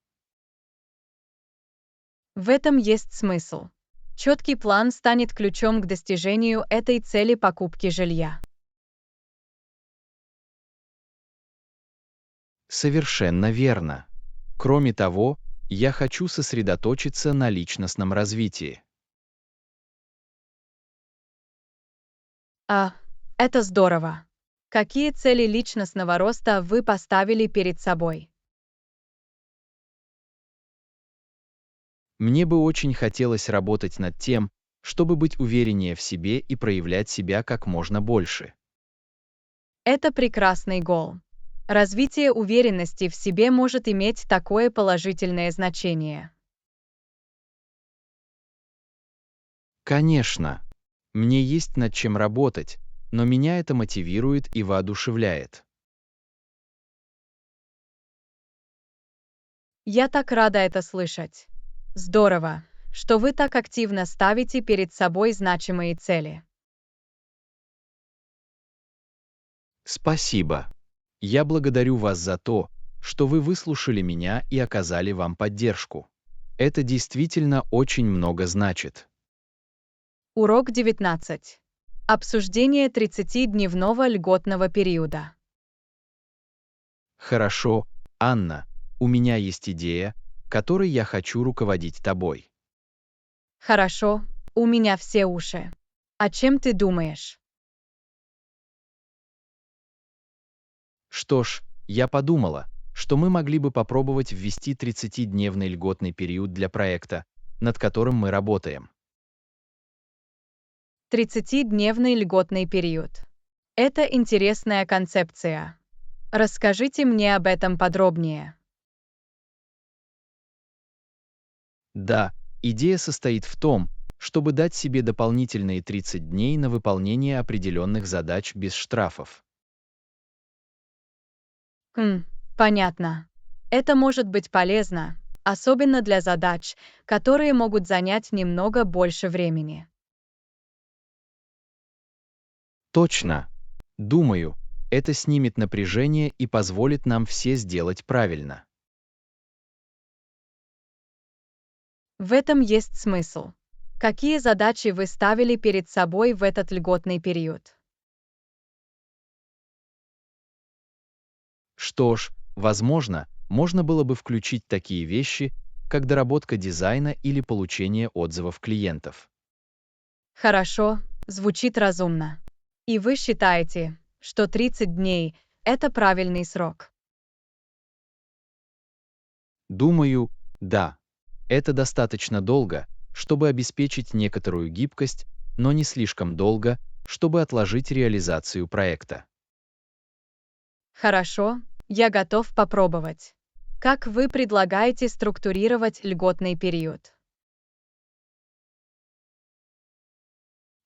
В этом есть смысл. Четкий план станет ключом к достижению этой цели покупки жилья. Совершенно верно. Кроме того, я хочу сосредоточиться на личностном развитии. А, это здорово. Какие цели личностного роста вы поставили перед собой? Мне бы очень хотелось работать над тем, чтобы быть увереннее в себе и проявлять себя как можно больше. Это прекрасный гол. Развитие уверенности в себе может иметь такое положительное значение. Конечно, мне есть над чем работать, но меня это мотивирует и воодушевляет. Я так рада это слышать. Здорово, что вы так активно ставите перед собой значимые цели. Спасибо. Я благодарю вас за то, что вы выслушали меня и оказали вам поддержку. Это действительно очень много значит. Урок 19. Обсуждение 30-дневного льготного периода. Хорошо, Анна, у меня есть идея, которой я хочу руководить тобой. Хорошо, у меня все уши. О чем ты думаешь? Что ж, я подумала, что мы могли бы попробовать ввести 30-дневный льготный период для проекта, над которым мы работаем. 30-дневный льготный период. Это интересная концепция. Расскажите мне об этом подробнее. Да, идея состоит в том, чтобы дать себе дополнительные 30 дней на выполнение определенных задач без штрафов. Хм, понятно. Это может быть полезно, особенно для задач, которые могут занять немного больше времени. Точно. Думаю, это снимет напряжение и позволит нам все сделать правильно. В этом есть смысл. Какие задачи вы ставили перед собой в этот льготный период? Что ж, возможно, можно было бы включить такие вещи, как доработка дизайна или получение отзывов клиентов. Хорошо, звучит разумно. И вы считаете, что 30 дней — это правильный срок? Думаю, да. Это достаточно долго, чтобы обеспечить некоторую гибкость, но не слишком долго, чтобы отложить реализацию проекта. Хорошо, я готов попробовать. Как вы предлагаете структурировать льготный период?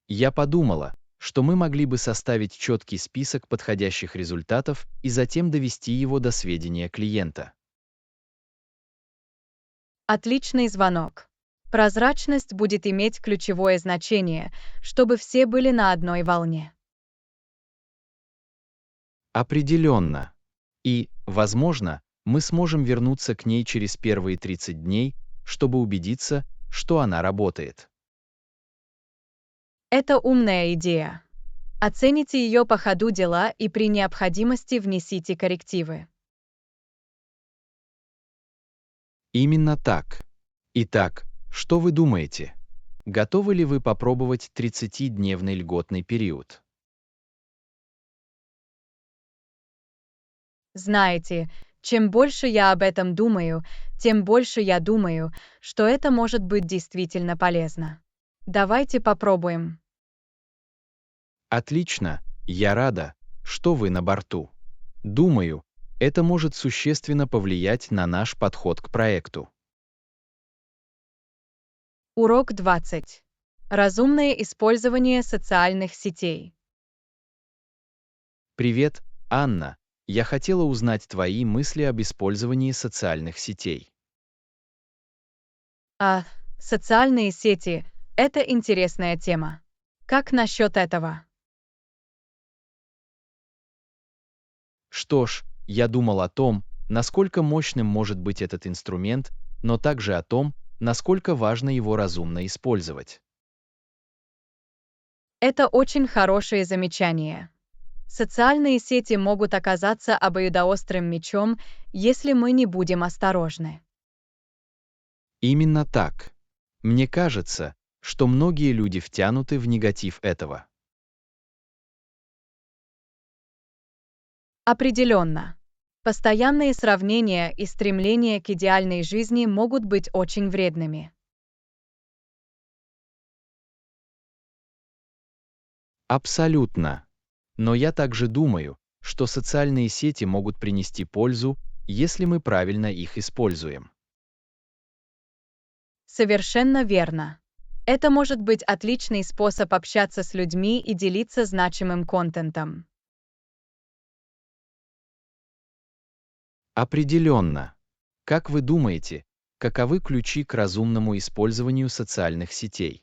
Я подумала, что мы могли бы составить четкий список подходящих результатов и затем довести его до сведения клиента. Отличный звонок. Прозрачность будет иметь ключевое значение, чтобы все были на одной волне. Определенно. И, возможно, мы сможем вернуться к ней через первые 30 дней, чтобы убедиться, что она работает. Это умная идея. Оцените ее по ходу дела и при необходимости внесите коррективы. Именно так. Итак, что вы думаете? Готовы ли вы попробовать 30-дневный льготный период? Знаете, чем больше я об этом думаю, тем больше я думаю, что это может быть действительно полезно. Давайте попробуем. Отлично, я рада, что вы на борту. Думаю, это может существенно повлиять на наш подход к проекту. Урок 20. Разумное использование социальных сетей. Привет, Анна. Я хотела узнать твои мысли об использовании социальных сетей. А, социальные сети – это интересная тема. Как насчет этого? Что ж, я думал о том, насколько мощным может быть этот инструмент, но также о том, насколько важно его разумно использовать. Это очень хорошее замечание. Социальные сети могут оказаться обоюдоострым мечом, если мы не будем осторожны. Именно так. Мне кажется, что многие люди втянуты в негатив этого. Определенно. Постоянные сравнения и стремление к идеальной жизни могут быть очень вредными. Абсолютно. Но я также думаю, что социальные сети могут принести пользу, если мы правильно их используем. Совершенно верно. Это может быть отличный способ общаться с людьми и делиться значимым контентом. Определенно. Как вы думаете, каковы ключи к разумному использованию социальных сетей?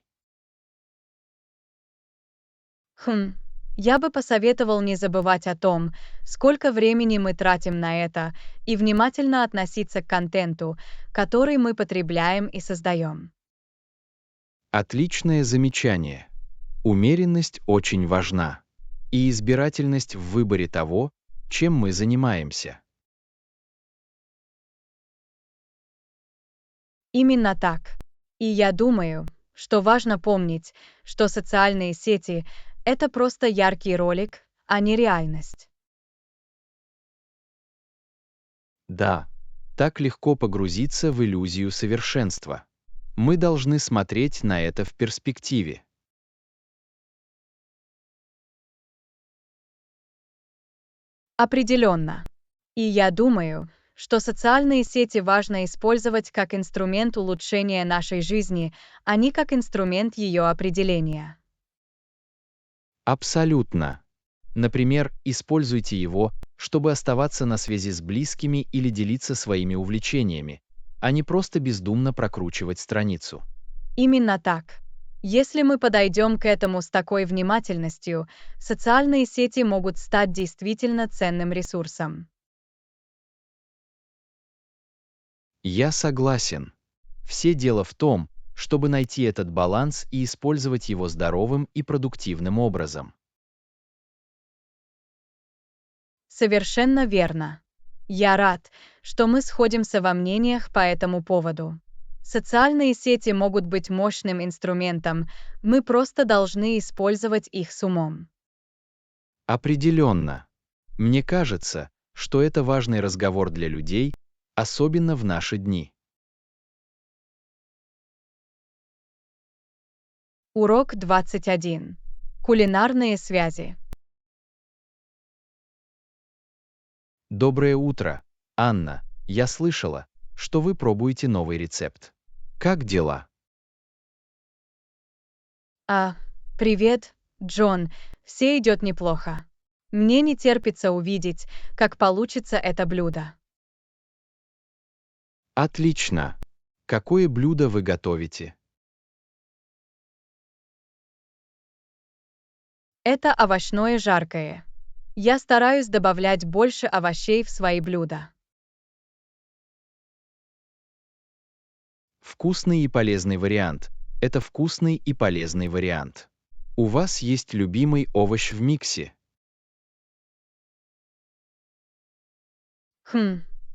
Я бы посоветовал не забывать о том, сколько времени мы тратим на это, и внимательно относиться к контенту, который мы потребляем и создаем. Отличное замечание. Умеренность очень важна. И избирательность в выборе того, чем мы занимаемся. Именно так. И я думаю, что важно помнить, что социальные сети – это просто яркий ролик, а не реальность. Да, так легко погрузиться в иллюзию совершенства. Мы должны смотреть на это в перспективе. Определенно. И я думаю, что социальные сети важно использовать как инструмент улучшения нашей жизни, а не как инструмент ее определения. Абсолютно. Например, используйте его, чтобы оставаться на связи с близкими или делиться своими увлечениями, а не просто бездумно прокручивать страницу. Именно так. Если мы подойдем к этому с такой внимательностью, социальные сети могут стать действительно ценным ресурсом. Я согласен. Все дело в том, чтобы найти этот баланс и использовать его здоровым и продуктивным образом. Совершенно верно. Я рад, что мы сходимся во мнениях по этому поводу. Социальные сети могут быть мощным инструментом, мы просто должны использовать их с умом. Определенно. Мне кажется, что это важный разговор для людей, особенно в наши дни. Урок 21. Кулинарные связи. Доброе утро, Анна. Я слышала, что вы пробуете новый рецепт. Как дела? А, привет, Джон. Все идет неплохо. Мне не терпится увидеть, как получится это блюдо. Отлично. Какое блюдо вы готовите? Это овощное жаркое. Я стараюсь добавлять больше овощей в свои блюда. Вкусный и полезный вариант. Это вкусный и полезный вариант. У вас есть любимый овощ в миксе?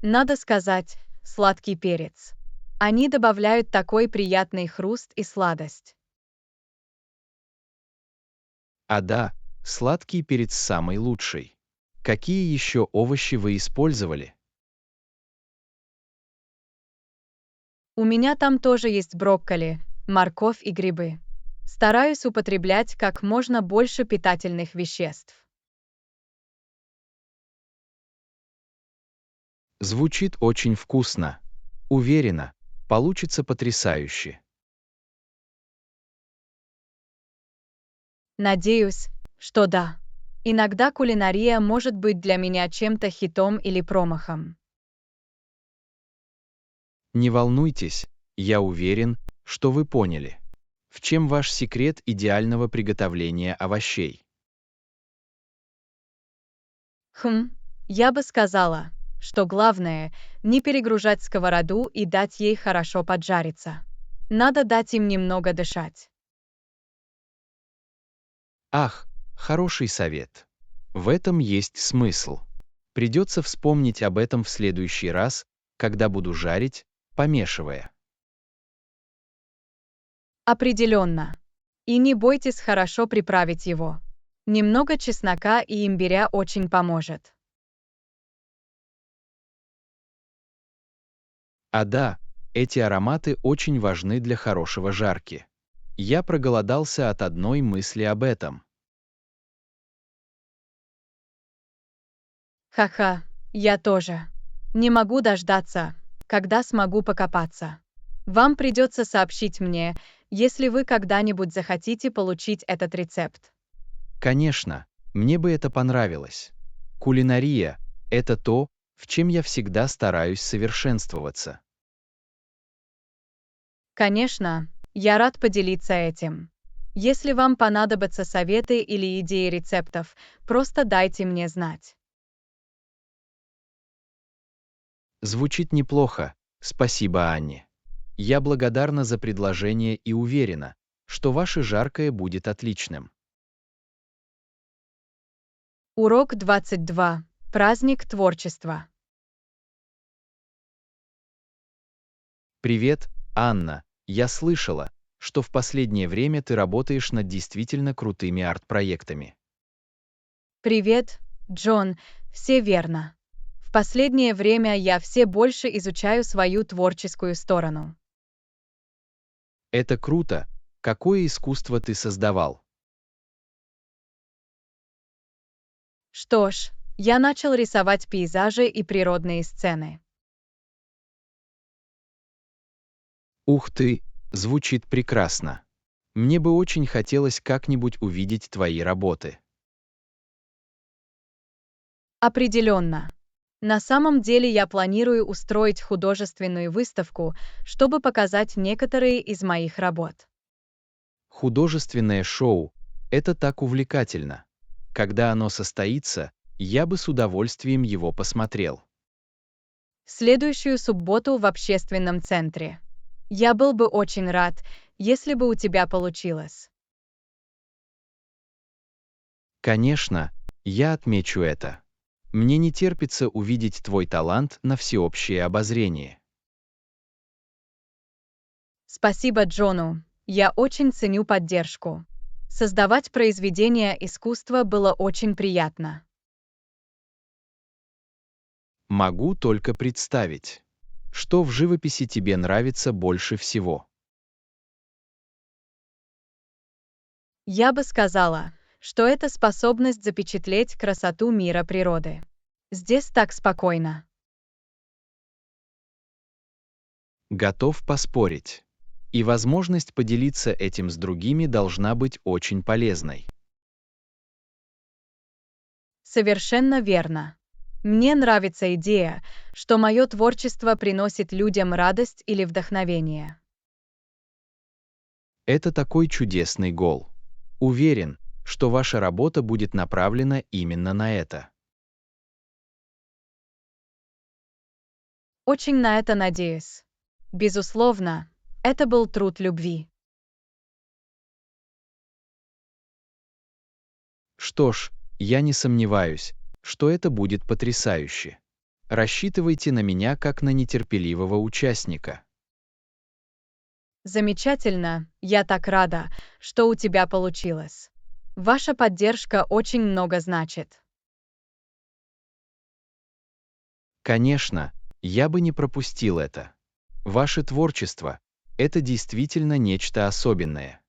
Надо сказать, сладкий перец. Они добавляют такой приятный хруст и сладость. А да, сладкий перец самый лучший. Какие еще овощи вы использовали? У меня там тоже есть брокколи, морковь и грибы. Стараюсь употреблять как можно больше питательных веществ. Звучит очень вкусно. Уверена, получится потрясающе. Надеюсь, что да. Иногда кулинария может быть для меня чем-то хитом или промахом. Не волнуйтесь, я уверен, что вы поняли. В чем ваш секрет идеального приготовления овощей? Я бы сказала, что главное — не перегружать сковороду и дать ей хорошо поджариться. Надо дать им немного дышать. Ах, хороший совет. В этом есть смысл. Придется вспомнить об этом в следующий раз, когда буду жарить, помешивая. Определенно. И не бойтесь хорошо приправить его. Немного чеснока и имбиря очень поможет. А да, эти ароматы очень важны для хорошего жарки. Я проголодался от одной мысли об этом. Ха-ха, я тоже. Не могу дождаться, когда смогу покопаться. Вам придется сообщить мне, если вы когда-нибудь захотите получить этот рецепт. Конечно, мне бы это понравилось. Кулинария — это то, в чем я всегда стараюсь совершенствоваться. Конечно, я рад поделиться этим. Если вам понадобятся советы или идеи рецептов, просто дайте мне знать. Звучит неплохо, спасибо, Анне. Я благодарна за предложение и уверена, что ваше жаркое будет отличным. Урок 22. Праздник творчества. Привет, Анна. Я слышала, что в последнее время ты работаешь над действительно крутыми арт-проектами. Привет, Джон, все верно. В последнее время я все больше изучаю свою творческую сторону. Это круто. Какое искусство ты создавал? Что ж, я начал рисовать пейзажи и природные сцены. Ух ты, звучит прекрасно. Мне бы очень хотелось как-нибудь увидеть твои работы. Определенно. На самом деле я планирую устроить художественную выставку, чтобы показать некоторые из моих работ. Художественное шоу — это так увлекательно. Когда оно состоится, я бы с удовольствием его посмотрел. В следующую субботу в общественном центре. Я был бы очень рад, если бы у тебя получилось. Конечно, я отмечу это. Мне не терпится увидеть твой талант на всеобщее обозрение. Спасибо Джону. Я очень ценю поддержку. Создавать произведения искусства было очень приятно. Могу только представить, что в живописи тебе нравится больше всего. Я бы сказала, что это способность запечатлеть красоту мира природы. Здесь так спокойно. Готов поспорить. И возможность поделиться этим с другими должна быть очень полезной. Совершенно верно. Мне нравится идея, что мое творчество приносит людям радость или вдохновение. Это такой чудесный гол. Уверен, что ваша работа будет направлена именно на это. Очень на это надеюсь. Безусловно, это был труд любви. Что ж, я не сомневаюсь, что это будет потрясающе. Рассчитывайте на меня как на нетерпеливого участника. Замечательно, я так рада, что у тебя получилось. Ваша поддержка очень много значит. Конечно, я бы не пропустил это. Ваше творчество — это действительно нечто особенное.